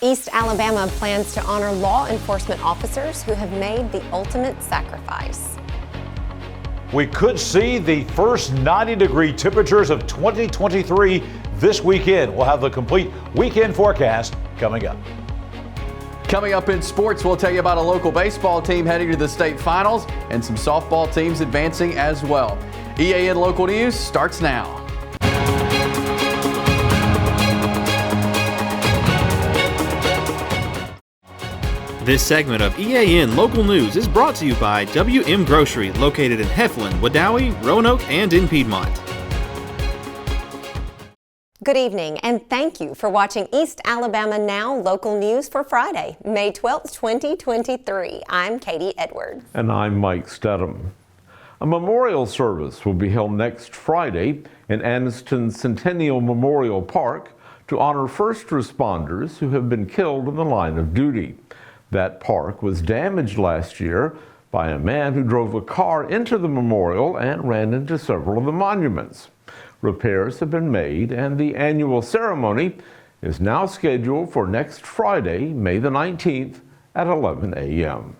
East Alabama plans to honor law enforcement officers who have made the ultimate sacrifice. We could see the first 90-degree temperatures of 2023 this weekend. We'll have the complete weekend forecast coming up. Coming up in sports, we'll tell you about a local baseball team heading to the state finals and some softball teams advancing as well. EAN Local News starts now. This segment of EAN Local News is brought to you by WM Grocery, located in Heflin, Wadowee, Roanoke, and in Piedmont. Good evening, and thank you for watching East Alabama Now Local News for Friday, May 12th, 2023. I'm Katie Edward. And I'm Mike Stedham. A memorial service will be held next Friday in Anniston Centennial Memorial Park to honor first responders who have been killed in the line of duty. That park was damaged last year by a man who drove a car into the memorial and ran into several of the monuments. Repairs have been made, and the annual ceremony is now scheduled for next Friday, May the 19th at 11 a.m.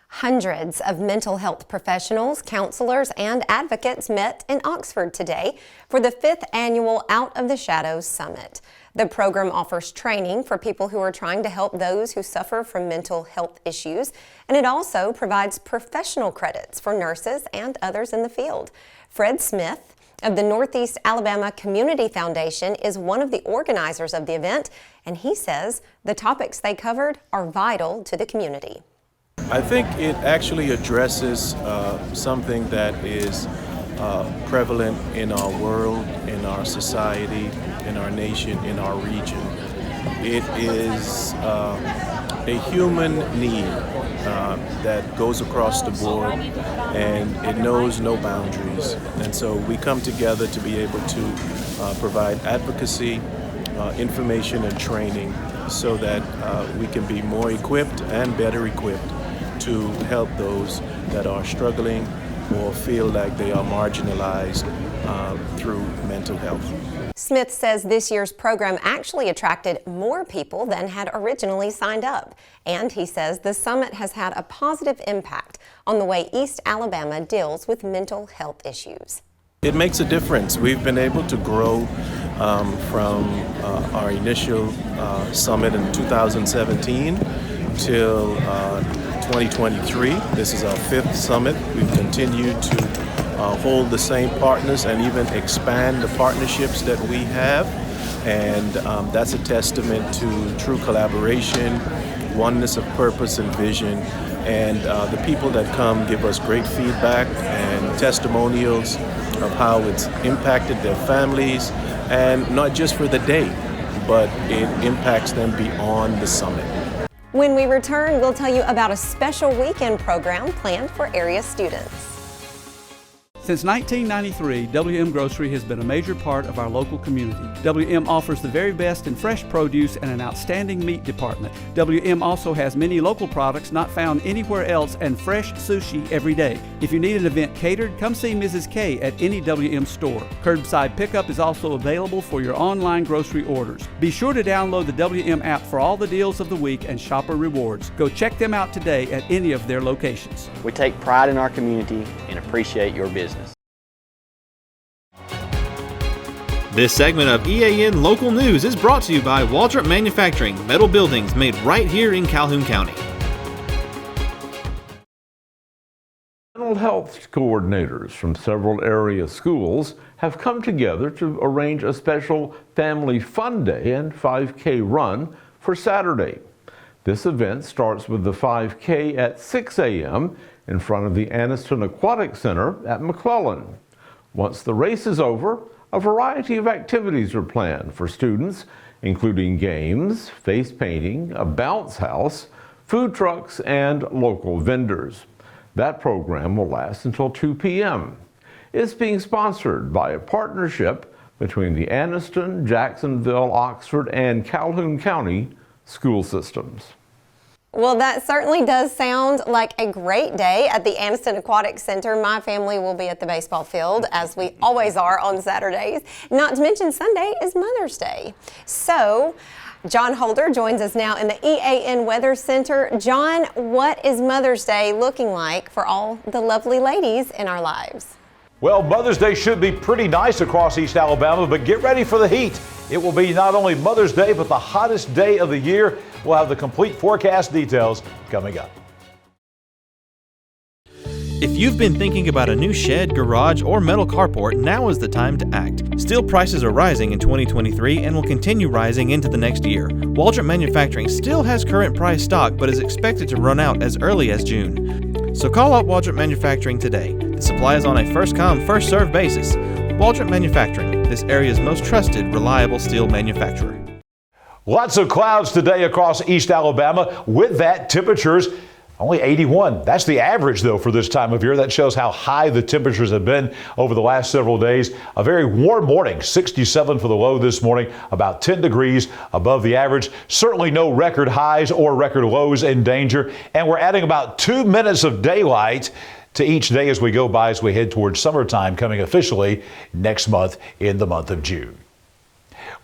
Hundreds of mental health professionals, counselors, and advocates met in Oxford today for the 5th annual Out of the Shadows Summit. The program offers training for people who are trying to help those who suffer from mental health issues, and it also provides professional credits for nurses and others in the field. Fred Smith of the Northeast Alabama Community Foundation is one of the organizers of the event, and he says the topics they covered are vital to the community. I think it actually addresses something that is prevalent in our world, in our society, in our nation, in our region. It is a human need that goes across the board, and it knows no boundaries. And so we come together to be able to provide advocacy, information, and training so that we can be more equipped and better equipped to help those that are struggling or feel like they are marginalized through mental health. Smith says this year's program actually attracted more people than had originally signed up. And he says the summit has had a positive impact on the way East Alabama deals with mental health issues. It makes a difference. We've been able to grow from our initial summit in 2017 till 2023. This is our 5th summit. We've continued to hold the same partners and even expand the partnerships that we have. And that's a testament to true collaboration, oneness of purpose and vision. And the people that come give us great feedback and testimonials of how it's impacted their families, and not just for the day, but it impacts them beyond the summit. When we return, we'll tell you about a special weekend program planned for area students. Since 1993, WM Grocery has been a major part of our local community. WM offers the very best in fresh produce and an outstanding meat department. WM also has many local products not found anywhere else and fresh sushi every day. If you need an event catered, come see Mrs. K at any WM store. Curbside pickup is also available for your online grocery orders. Be sure to download the WM app for all the deals of the week and shopper rewards. Go check them out today at any of their locations. We take pride in our community and appreciate your business. This segment of EAN Local News is brought to you by Waldrop Manufacturing, metal buildings made right here in Calhoun County. Mental health coordinators from several area schools have come together to arrange a special Family Fun Day and 5K run for Saturday. This event starts with the 5K at 6 a.m. in front of the Anniston Aquatic Center at McClellan. Once the race is over, a variety of activities are planned for students, including games, face painting, a bounce house, food trucks, and local vendors. That program will last until 2 p.m. It's being sponsored by a partnership between the Anniston, Jacksonville, Oxford, and Calhoun County school systems. Well, that certainly does sound like a great day at the Anniston Aquatic Center. My family will be at the baseball field, as we always are on Saturdays. Not to mention Sunday is Mother's Day. So John Holder joins us now in the EAN Weather Center. John, what is Mother's Day looking like for all the lovely ladies in our lives? Well, Mother's Day should be pretty nice across East Alabama, but get ready for the heat. It will be not only Mother's Day, but the hottest day of the year. We'll have the complete forecast details coming up. If you've been thinking about a new shed, garage, or metal carport, now is the time to act. Steel prices are rising in 2023 and will continue rising into the next year. Waldrop Manufacturing still has current price stock, but is expected to run out as early as June. So call up Waldrop Manufacturing today. The supply is on a first-come, first-served basis. Waldrop Manufacturing, this area's most trusted, reliable steel manufacturer. Lots of clouds today across East Alabama. With that, temperatures only 81. That's the average, though, for this time of year. That shows how high the temperatures have been over the last several days. A very warm morning, 67 for the low this morning, about 10 degrees above the average. Certainly no record highs or record lows in danger. And we're adding about 2 minutes of daylight to each day as we go by, as we head towards summertime coming officially next month in the month of June.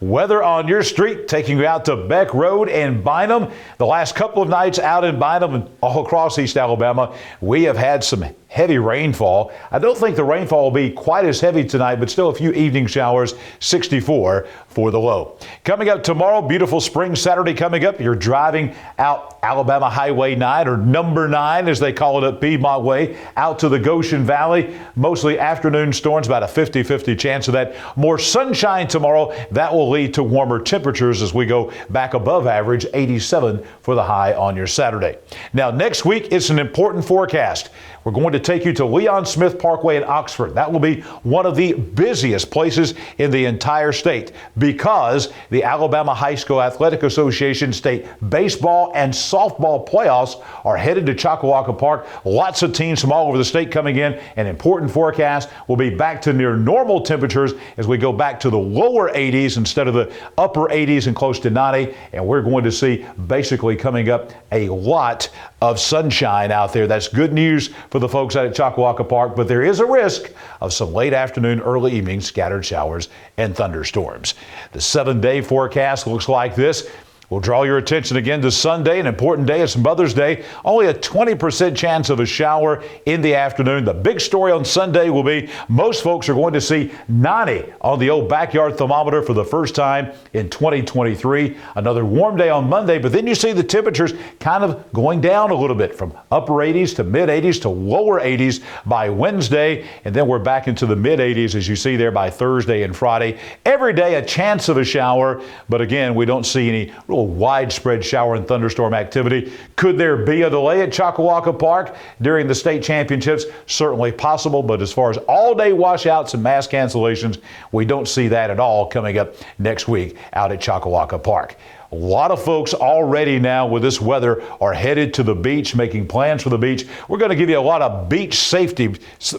Weather on your street, taking you out to Beck Road in Bynum. The last couple of nights out in Bynum and all across East Alabama, we have had some heavy rainfall. I don't think the rainfall will be quite as heavy tonight, but still a few evening showers, 64 for the low. Coming up tomorrow, beautiful spring Saturday coming up. You're driving out Alabama Highway 9, or number 9 as they call it at Piedmont Way, out to the Goshen Valley. Mostly afternoon storms, about a 50-50 chance of that. More sunshine tomorrow. That will lead to warmer temperatures as we go back above average, 87 for the high on your Saturday. Now next week, it's an important forecast. We're going to take you to Leon Smith Parkway in Oxford. That will be one of the busiest places in the entire state because the Alabama High School Athletic Association state baseball and softball playoffs are headed to Choccolocco Park. Lots of teams from all over the state coming in. An important forecast. We'll be back to near normal temperatures as we go back to the lower 80s instead of the upper 80s and close to 90. And we're going to see basically coming up a lot of sunshine out there. That's good news for the folks out at Choccolocco Park, but there is a risk of some late afternoon, early evening scattered showers and thunderstorms. The 7-day forecast looks like this. We'll draw your attention again to Sunday, an important day. It's Mother's Day. Only a 20% chance of a shower in the afternoon. The big story on Sunday will be most folks are going to see 90 on the old backyard thermometer for the first time in 2023. Another warm day on Monday, but then you see the temperatures kind of going down a little bit from upper 80s to mid 80s to lower 80s by Wednesday. And then we're back into the mid 80s as you see there by Thursday and Friday. Every day a chance of a shower, but again, we don't see any real widespread shower and thunderstorm activity. Could there be a delay at Choccolocco Park during the state championships? Certainly possible, but as far as all-day washouts and mass cancellations, we don't see that at all coming up next week out at Choccolocco Park. A lot of folks already now with this weather are headed to the beach, making plans for the beach. We're going to give you a lot of beach safety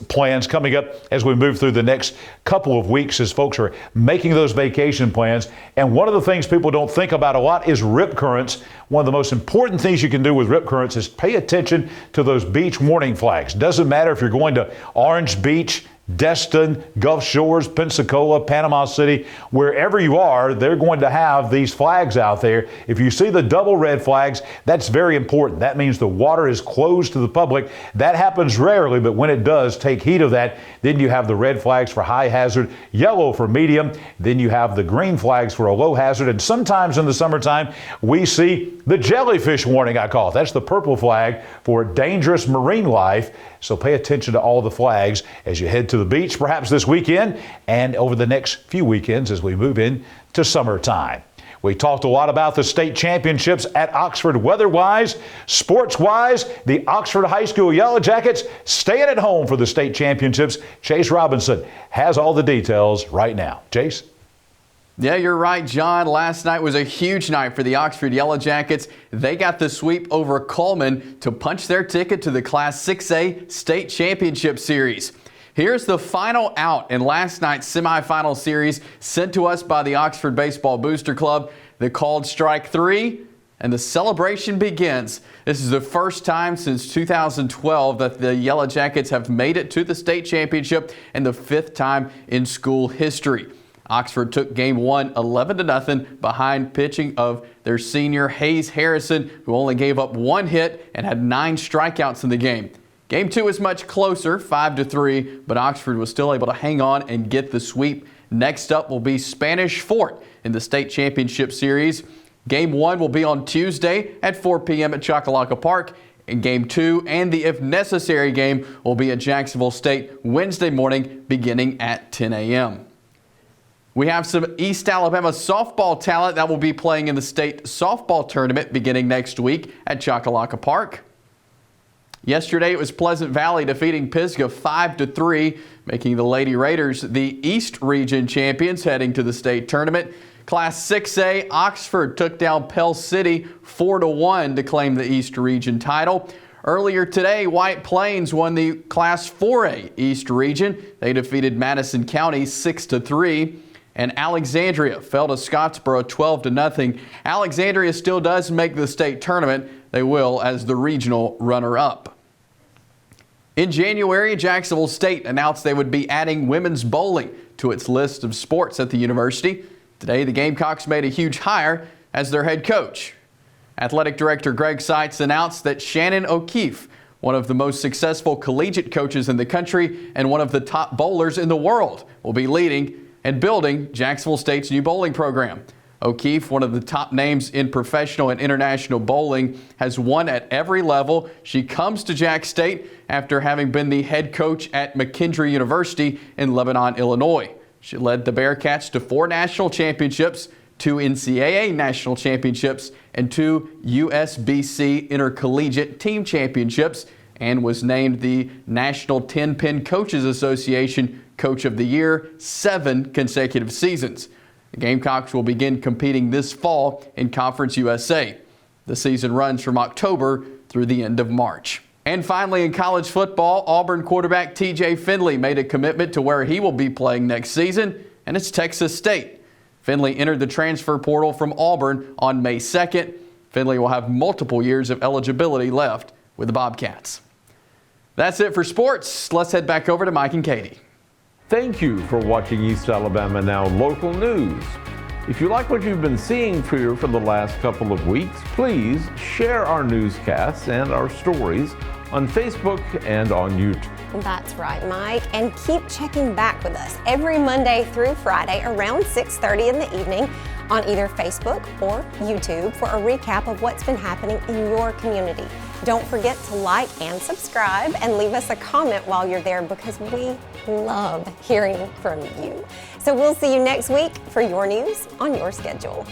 plans coming up as we move through the next couple of weeks as folks are making those vacation plans. And one of the things people don't think about a lot is rip currents. One of the most important things you can do with rip currents is pay attention to those beach warning flags. Doesn't matter if you're going to Orange Beach, Destin, Gulf Shores, Pensacola, Panama City, wherever you are, they're going to have these flags out there. If you see the double red flags, that's very important. That means the water is closed to the public. That happens rarely, but when it does, take heed of that. Then you have the red flags for high hazard, yellow for medium. Then you have the green flags for a low hazard. And sometimes in the summertime, we see the jellyfish warning, I call it. That's the purple flag for dangerous marine life. So pay attention to all the flags as you head to the beach, perhaps this weekend and over the next few weekends as we move in to summertime. We talked a lot about the state championships at Oxford weather-wise, sports-wise. The Oxford High School Yellow Jackets staying at home for the state championships. Chase Robinson has all the details right now. Chase? Yeah, you're right, John. Last night was a huge night for the Oxford Yellow Jackets. They got the sweep over Cullman to punch their ticket to the Class 6A State Championship Series. Here's the final out in last night's semifinal series sent to us by the Oxford Baseball Booster Club. They called strike 3, and the celebration begins. This is the first time since 2012 that the Yellow Jackets have made it to the state championship and the 5th time in school history. Oxford took game 1 11-0 behind pitching of their senior Hayes Harrison, who only gave up 1 hit and had 9 strikeouts in the game. Game 2 is much closer, 5-3, but Oxford was still able to hang on and get the sweep. Next up will be Spanish Fort in the state championship series. Game 1 will be on Tuesday at 4 p.m. at Choccolocco Park. And Game 2 and the if necessary game will be at Jacksonville State Wednesday morning beginning at 10 a.m. We have some East Alabama softball talent that will be playing in the state softball tournament beginning next week at Choccolocco Park. Yesterday it was Pleasant Valley defeating Pisgah 5-3, making the Lady Raiders the East Region champions heading to the state tournament. Class 6A, Oxford took down Pell City 4-1 to claim the East Region title. Earlier today, White Plains won the Class 4A East Region. They defeated Madison County 6-3. And Alexandria fell to Scottsboro 12-0. Alexandria still does make the state tournament. They will as the regional runner-up. In January, Jacksonville State announced they would be adding women's bowling to its list of sports at the university. Today, the Gamecocks made a huge hire as their head coach. Athletic Director Greg Seitz announced that Shannon O'Keefe, one of the most successful collegiate coaches in the country and one of the top bowlers in the world, will be leading and building Jacksonville State's new bowling program. O'Keefe, one of the top names in professional and international bowling, has won at every level. She comes to Jack State after having been the head coach at McKendree University in Lebanon, Illinois. She led the Bearcats to 4 national championships, 2 NCAA national championships, and 2 USBC intercollegiate team championships, and was named the National 10-Pin Coaches Association Coach of the Year 7 consecutive seasons. The Gamecocks will begin competing this fall in Conference USA. The season runs from October through the end of March. And finally, in college football, Auburn quarterback TJ Finley made a commitment to where he will be playing next season, and it's Texas State. Finley entered the transfer portal from Auburn on May 2nd. Finley will have multiple years of eligibility left with the Bobcats. That's it for sports. Let's head back over to Mike and Katie. Thank you for watching East Alabama Now Local News. If you like what you've been seeing here for the last couple of weeks, please share our newscasts and our stories on Facebook and on YouTube. That's right, Mike. And keep checking back with us every Monday through Friday around 6:30 in the evening on either Facebook or YouTube for a recap of what's been happening in your community. Don't forget to like and subscribe and leave us a comment while you're there because we love hearing from you. So we'll see you next week for your news on your schedule.